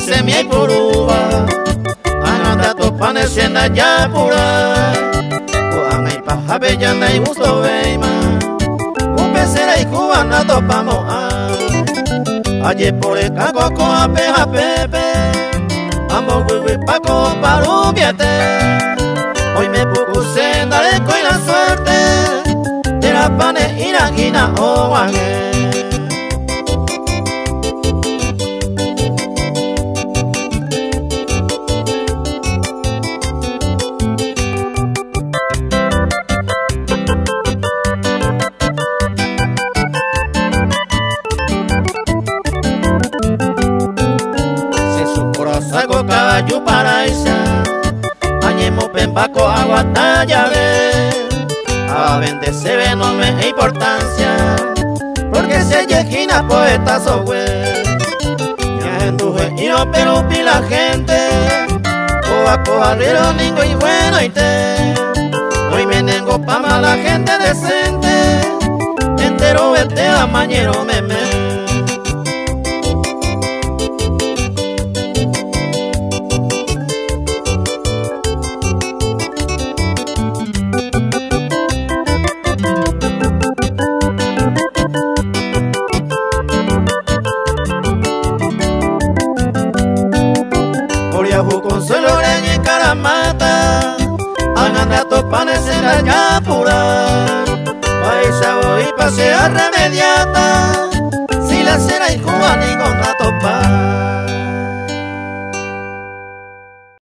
se mi puruba ananda to panes en allá pura o anai paja bellanda y gusto veima un pecera y cubana topamos ayer por el caco con apeja pepe amo huevo paco parubiate hoy me puse daré con la suerte de la panes iragina o guangue. Saco caballo para esa, añemo pembaco aguanta llave, a vender se ve no me importancia, porque se yejina poeta sohue, ya enduje y no perupi la gente, coa cojarrero ningo y bueno y te, hoy me nengo pa' mala gente decente, entero vete a mañero meme. Consuelo en Caramata, ananda topanes en la yapura, paisa voy pasear remediata, si la cera y Cuba ni con